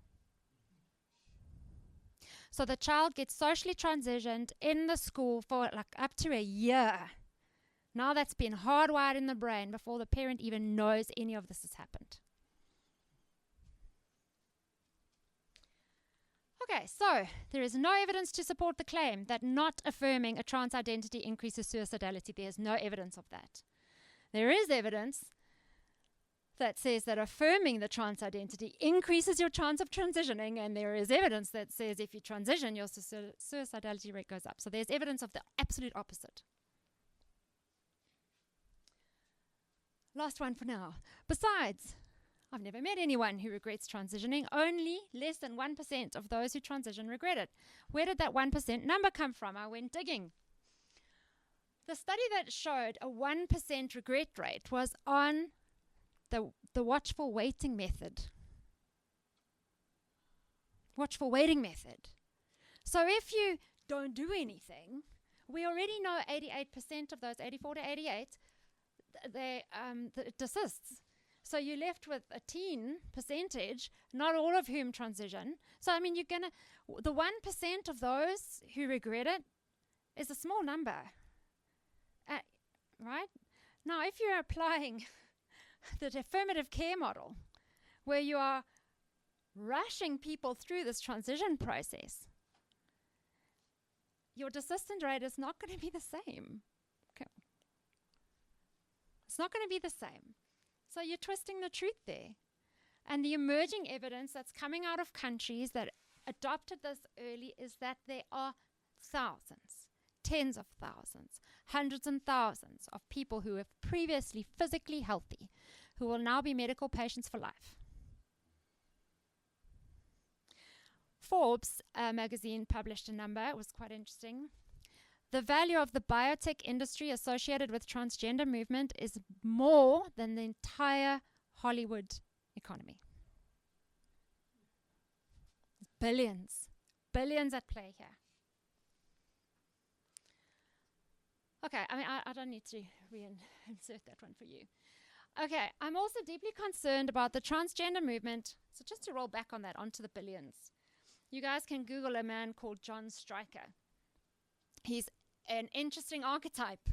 So the child gets socially transitioned in the school for like up to a year. Now that's been hardwired in the brain before the parent even knows any of this has happened. Okay, so there is no evidence to support the claim that not affirming a trans identity increases suicidality. There is no evidence of that. There is evidence that says that affirming the trans identity increases your chance of transitioning, and there is evidence that says if you transition, your suicidality rate goes up. So there's evidence of the absolute opposite. Last one for now. Besides, I've never met anyone who regrets transitioning. Only less than 1% of those who transition regret it. Where did that 1% number come from? I went digging. The study that showed a 1% regret rate was on the watchful waiting method. Watchful waiting method. So if you don't do anything, we already know 88% of those, 84 to 88, it desists. So you're left with a teen percentage, not all of whom transition. So, I mean, the 1% of those who regret it is a small number, right? Now, if you're applying the affirmative care model, where you are rushing people through this transition process, your desistance rate is not going to be the same. Okay. It's not going to be the same. So you're twisting the truth there. And the emerging evidence that's coming out of countries that adopted this early is that there are thousands, tens of thousands, hundreds and thousands of people who were previously physically healthy who will now be medical patients for life. Forbes magazine published a number. It was quite interesting. The value of the biotech industry associated with transgender movement is more than the entire Hollywood economy. Billions at play here. Okay, I mean, I don't need to reinsert that one for you. Okay, I'm also deeply concerned about the transgender movement. So just to roll back on that, onto the billions. You guys can Google a man called John Stryker. He's an interesting archetype,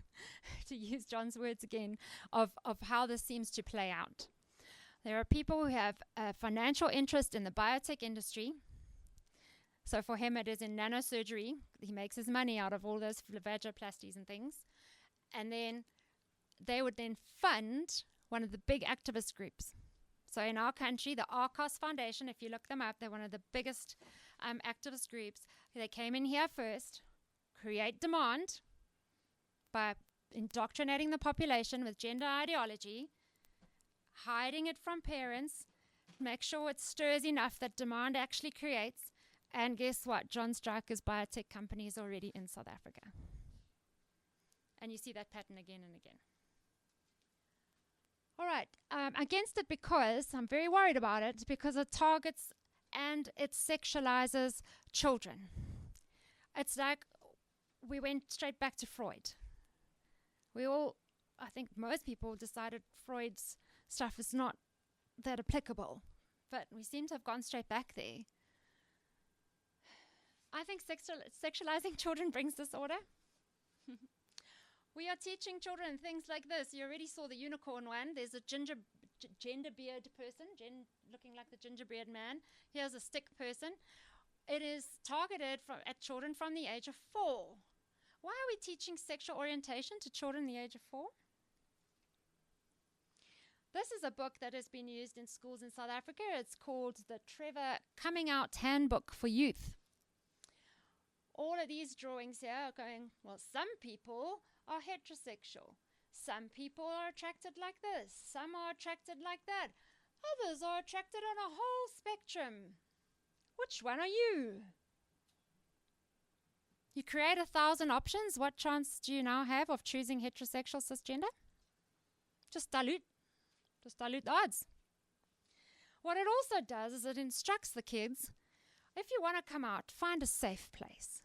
to use John's words again, of how this seems to play out. There are people who have a financial interest in the biotech industry. So for him, it is in nanosurgery. He makes his money out of all those vaginoplasties and things. And then they would then fund one of the big activist groups. So in our country, the Arcos Foundation, if you look them up, they're one of the biggest activist groups. They came in here first, create demand by indoctrinating the population with gender ideology, hiding it from parents, make sure it stirs enough that demand actually creates. And guess what? John Stryker's biotech company is already in South Africa. And you see that pattern again and again. All right, against it because I'm very worried about it because it targets and it sexualizes children. It's like we went straight back to Freud. We all, I think most people decided Freud's stuff is not that applicable, but we seem to have gone straight back there. I think sexualizing children brings disorder. We are teaching children things like this. You already saw the unicorn one. There's a gender beard person, looking like the gingerbread man. Here's a stick person. It is targeted at children from the age of 4. Why are we teaching sexual orientation to children the age of 4? This is a book that has been used in schools in South Africa. It's called the Trevor Coming Out Handbook for Youth. All of these drawings here are going, well, some people are heterosexual. Some people are attracted like this. Some are attracted like that. Others are attracted on a whole spectrum. Which one are you? You create 1,000 options. What chance do you now have of choosing heterosexual cisgender? Just dilute the odds. What it also does is it instructs the kids, if you want to come out, find a safe place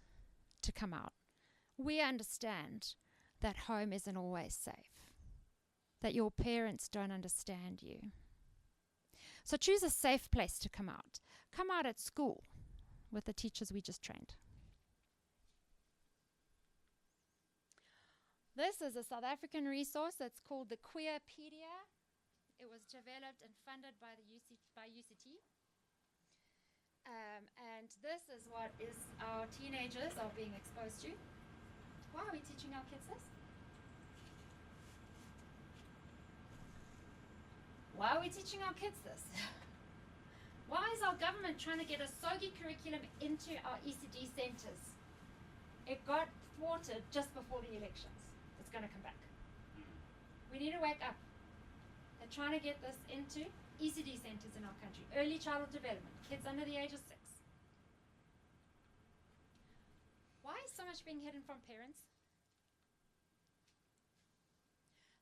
to come out. We understand that home isn't always safe, that your parents don't understand you. So choose a safe place to come out. Come out at school with the teachers we just trained. This is a South African resource that's called the Queerpedia. It was developed and funded by UCT. And this is what our teenagers are being exposed to. Why are we teaching our kids this? Why are we teaching our kids this? Why is our government trying to get a soggy curriculum into our ECD centres? It got thwarted just before the elections. It's going to come back. We need to wake up. They're trying to get this into ECD centres in our country. Early childhood development, kids under the age of 6. Why is so much being hidden from parents?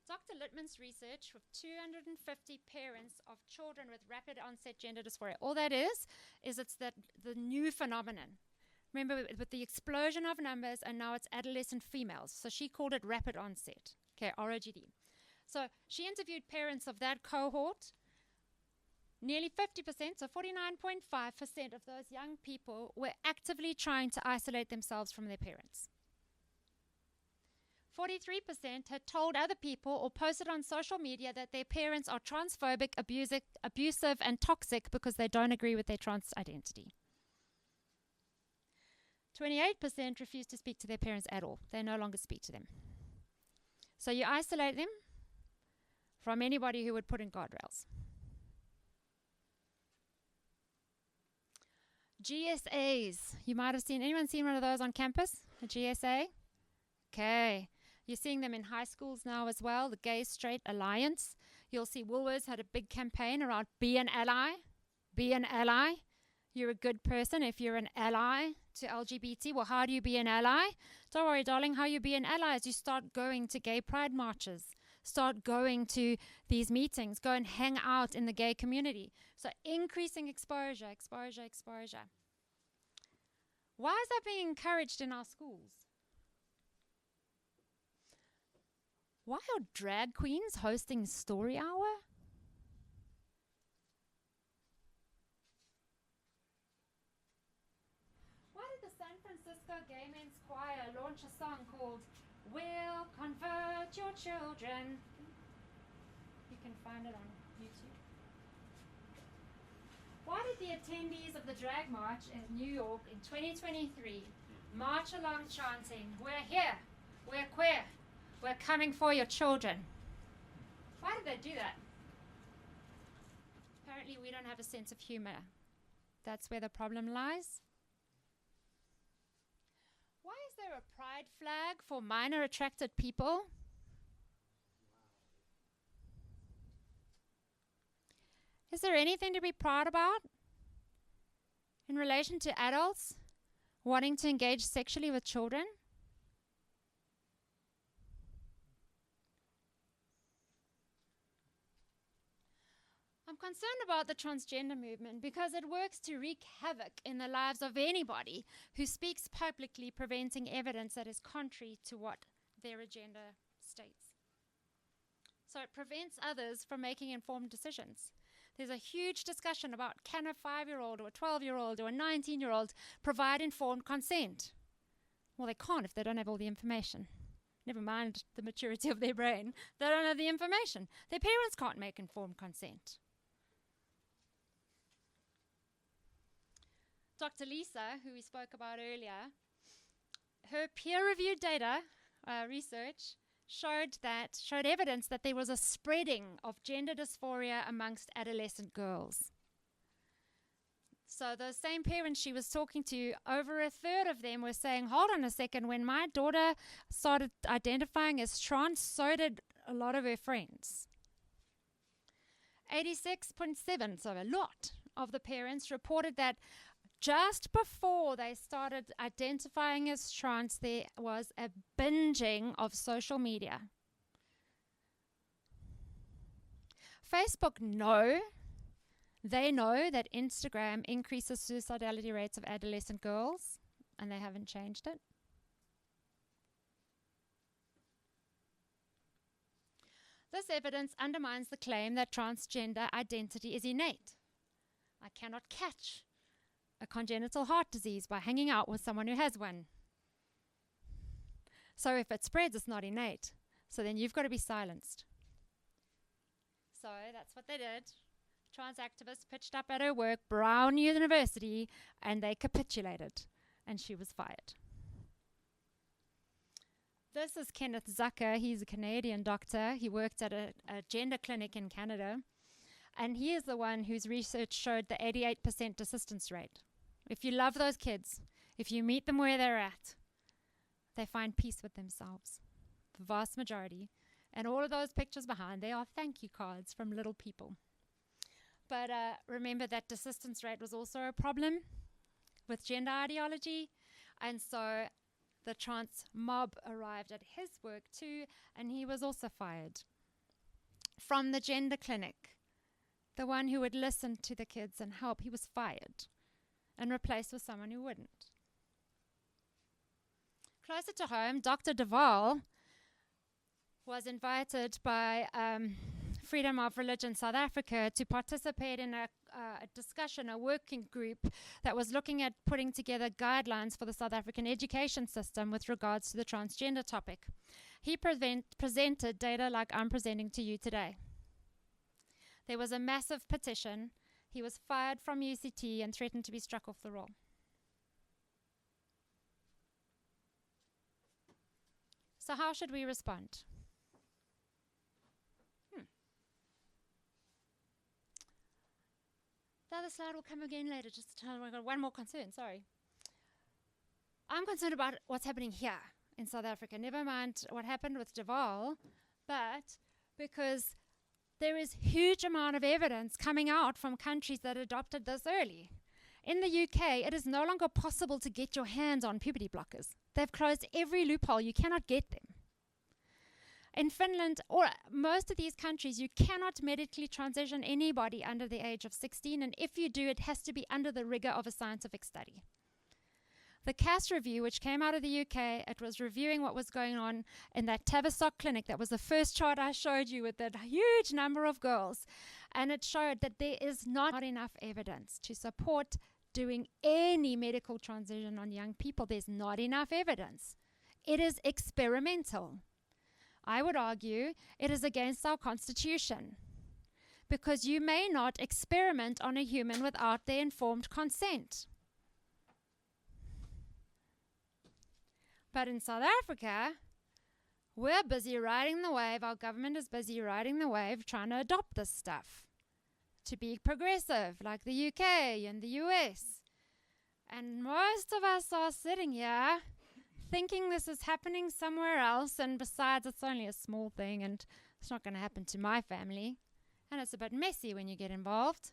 Dr. Littman's research with 250 parents of children with rapid onset gender dysphoria. All that is it's the new phenomenon. Remember, with the explosion of numbers, and now it's adolescent females. So she called it rapid onset, okay, ROGD. So she interviewed parents of that cohort. Nearly 50%, so 49.5% of those young people were actively trying to isolate themselves from their parents. 43% had told other people or posted on social media that their parents are transphobic, abusive, and toxic because they don't agree with their trans identity. 28% refused to speak to their parents at all. They no longer speak to them. So you isolate them from anybody who would put in guardrails. GSAs. You might have anyone seen one of those on campus? A GSA? Okay. You're seeing them in high schools now as well, the Gay Straight Alliance. You'll see Woolworths had a big campaign around be an ally. Be an ally. You're a good person if you're an ally to LGBT. Well, how do you be an ally? Don't worry, darling. How you be an ally is you start going to gay pride marches. Start going to these meetings. Go and hang out in the gay community. So increasing exposure. Why is that being encouraged in our schools? Why are drag queens hosting Story Hour? Why did the San Francisco Gay Men's Choir launch a song called We'll Convert Your Children? You can find it on YouTube. Why did the attendees of the Drag March in New York in 2023 march along chanting, "We're here, we're queer, we're coming for your children"? Why did they do that? Apparently we don't have a sense of humor. That's where the problem lies. Why is there a pride flag for minor attracted people? Is there anything to be proud about in relation to adults wanting to engage sexually with children? I'm concerned about the transgender movement because it works to wreak havoc in the lives of anybody who speaks publicly, presenting evidence that is contrary to what their agenda states. So it prevents others from making informed decisions. There's a huge discussion about, can a 5-year-old or a 12-year-old or a 19-year-old provide informed consent? Well, they can't if they don't have all the information. Never mind the maturity of their brain. They don't have the information. Their parents can't make informed consent. Dr. Lisa, who we spoke about earlier, her peer-reviewed data research showed evidence that there was a spreading of gender dysphoria amongst adolescent girls. So those same parents she was talking to, over a third of them were saying, hold on a second, when my daughter started identifying as trans, so did a lot of her friends. 86.7, so a lot of the parents reported that just before they started identifying as trans, there was a binging of social media. Facebook they know that Instagram increases suicidality rates of adolescent girls, and they haven't changed it. This evidence undermines the claim that transgender identity is innate. I cannot catch a congenital heart disease by hanging out with someone who has one. So if it spreads, it's not innate. So then you've got to be silenced. So that's what they did. Trans activists pitched up at her work, Brown University, and they capitulated, and she was fired. This is Kenneth Zucker. He's a Canadian doctor. He worked at a gender clinic in Canada, and he is the one whose research showed the 88% desistance rate. If you love those kids, if you meet them where they're at, they find peace with themselves. The vast majority. And all of those pictures behind, they are thank you cards from little people. But remember that desistance rate was also a problem with gender ideology. And so the trans mob arrived at his work too, and he was also fired from the gender clinic. The one who would listen to the kids and help, he was fired and replaced with someone who wouldn't. Closer to home, Dr. Duval was invited by Freedom of Religion South Africa to participate in a discussion, a working group that was looking at putting together guidelines for the South African education system with regards to the transgender topic. He presented data like I'm presenting to you today. There was a massive petition. He was fired from UCT and threatened to be struck off the roll. So how should we respond? The other slide will come again later, just to tell you I've got one more concern, sorry. I'm concerned about what's happening here in South Africa. Never mind what happened with Duval, but because there is huge amount of evidence coming out from countries that adopted this early. In the UK, it is no longer possible to get your hands on puberty blockers. They've closed every loophole. You cannot get them. In Finland, or most of these countries, you cannot medically transition anybody under the age of 16, and if you do, it has to be under the rigor of a scientific study. the CAS review, which came out of the UK, it was reviewing what was going on in that Tavistock clinic. That was the first chart I showed you with that huge number of girls. And it showed that there is not enough evidence to support doing any medical transition on young people. There's not enough evidence. It is experimental. I would argue it is against our constitution, because you may not experiment on a human without their informed consent. But in South Africa, we're busy riding the wave. Our government is busy riding the wave, trying to adopt this stuff to be progressive, like the UK and the US. And most of us are sitting here thinking this is happening somewhere else, and besides, it's only a small thing, and it's not going to happen to my family. And it's a bit messy when you get involved.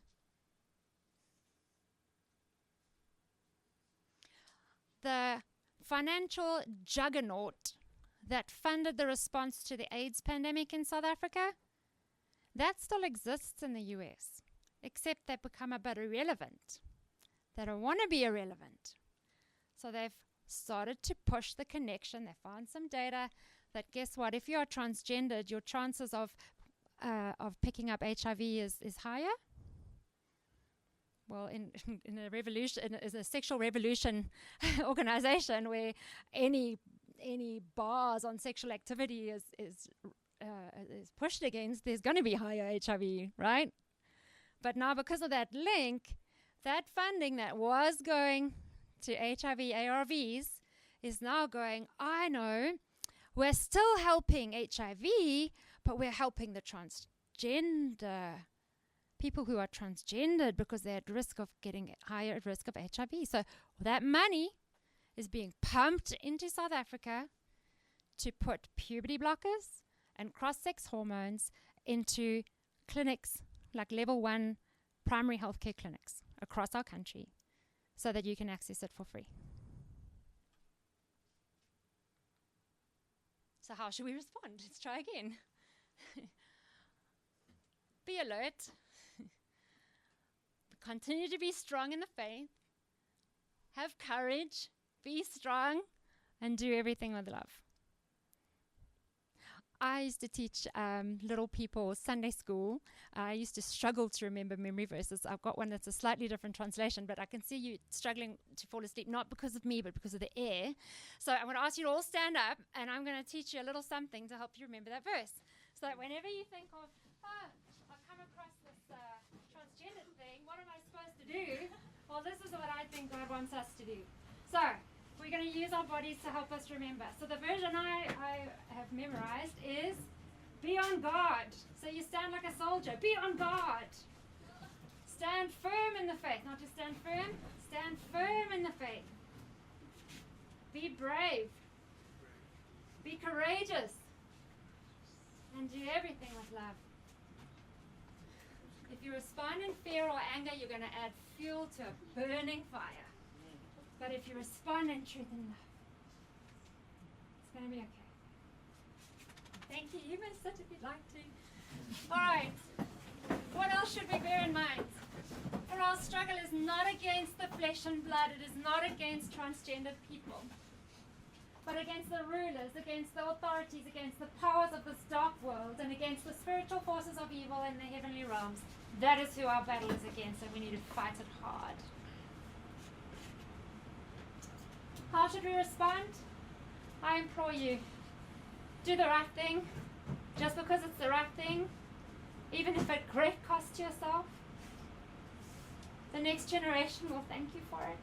The financial juggernaut that funded the response to the AIDS pandemic in South Africa, that still exists in the US, except they've become a bit irrelevant. They don't want to be irrelevant. So they've started to push the connection. They found some data that, guess what, if you are transgendered, your chances of picking up HIV is higher. Well, in a revolution, in a sexual revolution organization where any bars on sexual activity is pushed against, there's going to be higher HIV, right? But now, because of that link, that funding that was going to HIV ARVs is now going, I know, we're still helping HIV, but we're helping the transgender people who are transgendered because they're at risk of getting higher at risk of HIV. So that money is being pumped into South Africa to put puberty blockers and cross-sex hormones into clinics, like level 1 primary healthcare clinics across our country, so that you can access it for free. So how should we respond? Let's try again. Be alert. Continue to be strong in the faith. Have courage. Be strong. And do everything with love. I used to teach little people Sunday school. I used to struggle to remember memory verses. I've got one that's a slightly different translation, but I can see you struggling to fall asleep, not because of me, but because of the air. So I'm going to ask you to all stand up, and I'm going to teach you a little something to help you remember that verse. So that whenever you think of, I've come across this transgender thing, what am I supposed to do? Well, this is what I think God wants us to do. So we're going to use our bodies to help us remember. So the version I have memorized is, be on guard. So you stand like a soldier. Be on guard. Stand firm in the faith. Not just stand firm. Stand firm in the faith. Be brave. Be courageous. And do everything with love. If you respond in fear or anger, you're going to add fuel to a burning fire. But if you respond in truth and love, it's going to be okay. Thank you. You may sit if you'd like to. All right. What else should we bear in mind? For our struggle is not against the flesh and blood. It is not against transgendered people, but against the rulers, against the authorities, against the powers of this dark world, and against the spiritual forces of evil in the heavenly realms. That is who our battle is against, and we need to fight it hard. How should we respond? I implore you, do the right thing, just because it's the right thing, even if at great cost to yourself. The next generation will thank you for it.